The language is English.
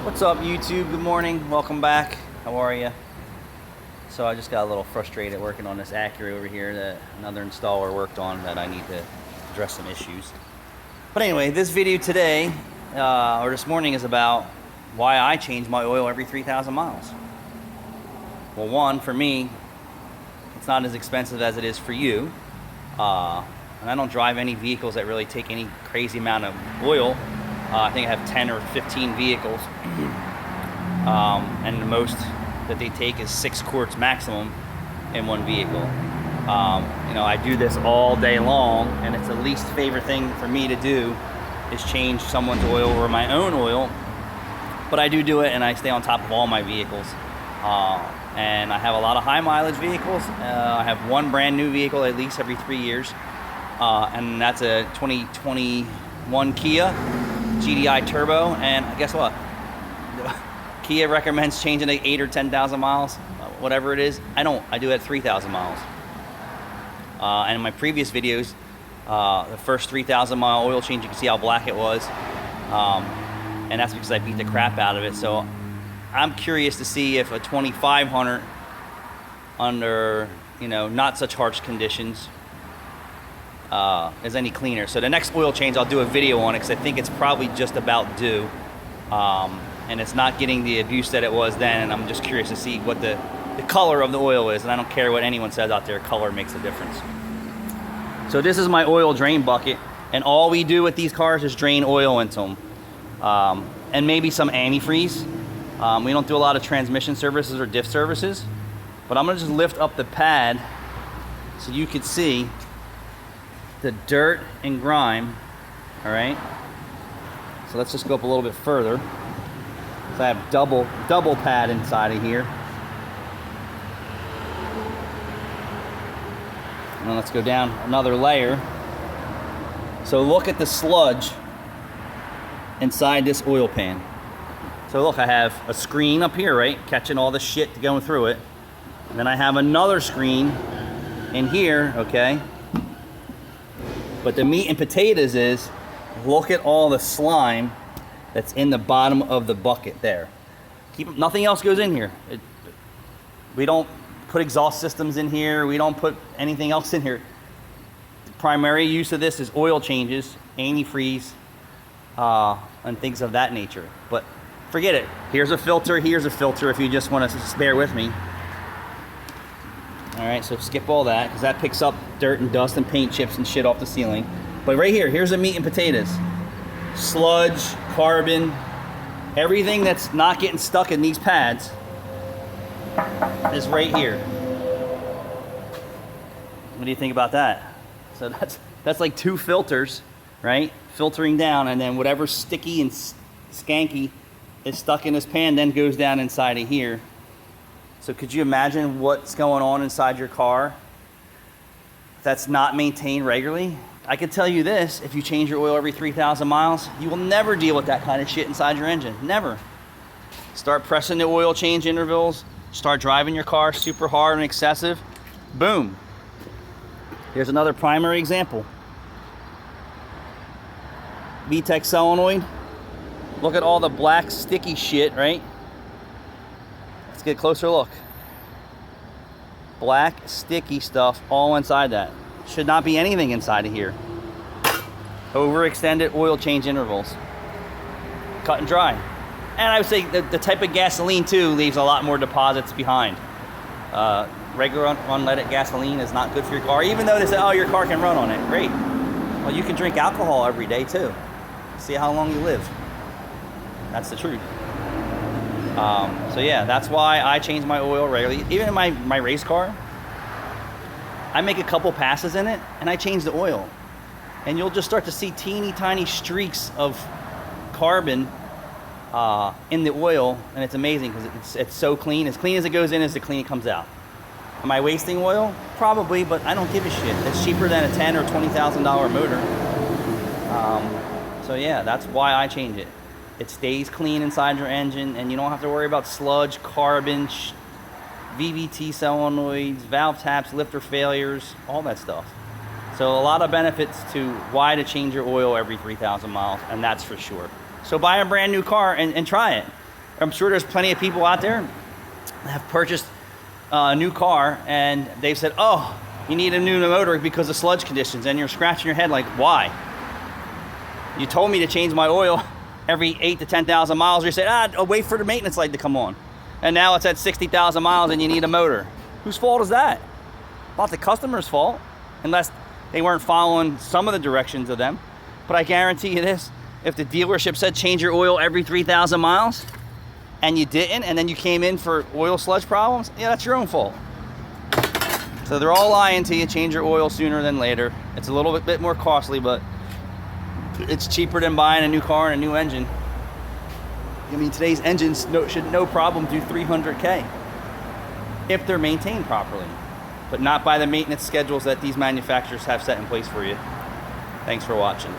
What's up, YouTube? Good morning. Welcome back. How are you? So I just got a little frustrated working on this Acura over here that another installer worked on that I need to address some issues. But anyway, this video today, or this morning, is about why I change my oil every 3,000 miles. Well, one, for me, it's not as expensive as it is for you. And I don't drive any vehicles that really take any crazy amount of oil. I think I have 10 or 15 vehicles, and the most that they take is 6 quarts maximum in one vehicle. I do this all day long, and it's the least favorite thing for me to do is change someone's oil or my own oil. But I do it, and I stay on top of all my vehicles. And I have a lot of high mileage vehicles. I have one brand new vehicle at least every 3 years, and that's a 2021 Kia GDI Turbo. And guess what? Kia recommends changing it 8 or 10,000 miles, whatever it is. I don't. I do it at 3,000 miles. And in my previous videos, the first 3,000 mile oil change, you can see how black it was, and that's because I beat the crap out of it. So I'm curious to see if a 2500 under not such harsh conditions is any cleaner. So the next oil change, I'll do a video on it because I think it's probably just about due, and it's not getting the abuse that it was then. And I'm just curious to see what the color of the oil is, and I don't care what anyone says out there, color makes a difference. So this is my oil drain bucket, and all we do with these cars is drain oil into them, and maybe some antifreeze. We don't do a lot of transmission services or diff services, but I'm gonna just lift up the pad so you can see the dirt and grime. All right, so let's just go up a little bit further. So I have double pad inside of here. And then let's go down another layer. So look at the sludge inside this oil pan. So look, I have a screen up here, right? Catching all the shit going through it. And then I have another screen in here, okay? But the meat and potatoes is, look at all the slime that's in the bottom of the bucket there. Nothing else goes in here. We don't put exhaust systems in here. We don't put anything else in here. The primary use of this is oil changes, antifreeze, and things of that nature. But forget it. Here's a filter if you just want to bear with me. All right, so skip all that because that picks up dirt and dust and paint chips and shit off the ceiling. But right here, here's the meat and potatoes. Sludge, carbon, everything that's not getting stuck in these pads is right here. What do you think about that? So that's like 2 filters, right? Filtering down, and then whatever sticky and skanky is stuck in this pan then goes down inside of here. So could you imagine what's going on inside your car that's not maintained regularly? I can tell you this, if you change your oil every 3,000 miles, you will never deal with that kind of shit inside your engine, never. Start pressing the oil change intervals, start driving your car super hard and excessive, boom. Here's another primary example. VTEC solenoid, look at all the black sticky shit, right? Let's get a closer look. Black sticky stuff all inside that. Should not be anything inside of here. Overextended oil change intervals. Cut and dry. And I would say the type of gasoline too leaves a lot more deposits behind. Regular unleaded gasoline is not good for your car, even though they say, oh, your car can run on it. Great. Well, you can drink alcohol every day too. See how long you live. That's the truth. So yeah, that's why I change my oil regularly. Even in my race car, I make a couple passes in it and I change the oil. And you'll just start to see teeny tiny streaks of carbon in the oil, and it's amazing because it's so clean. As clean as it goes in is the clean it comes out. Am I wasting oil? Probably, but I don't give a shit. It's cheaper than a $10,000 or $20,000 motor. So yeah, that's why I change it. It stays clean inside your engine, and you don't have to worry about sludge, carbon, VVT solenoids, valve taps, lifter failures, all that stuff. So a lot of benefits to why to change your oil every 3,000 miles, and that's for sure. So buy a brand new car and try it. I'm sure there's plenty of people out there that have purchased a new car and they've said, oh, you need a new motor because of sludge conditions, and you're scratching your head like, why? You told me to change my oil every 8 to 10,000 miles. You said, I'll wait for the maintenance light to come on. And now it's at 60,000 miles and you need a motor. Whose fault is that? Not the customer's fault, unless they weren't following some of the directions of them. But I guarantee you this, if the dealership said change your oil every 3,000 miles and you didn't, and then you came in for oil sludge problems, yeah, that's your own fault. So they're all lying to you, change your oil sooner than later. It's a little bit more costly, but it's cheaper than buying a new car and a new engine. I mean, today's engines should no problem do 300K if they're maintained properly, but not by the maintenance schedules that these manufacturers have set in place for you. Thanks for watching.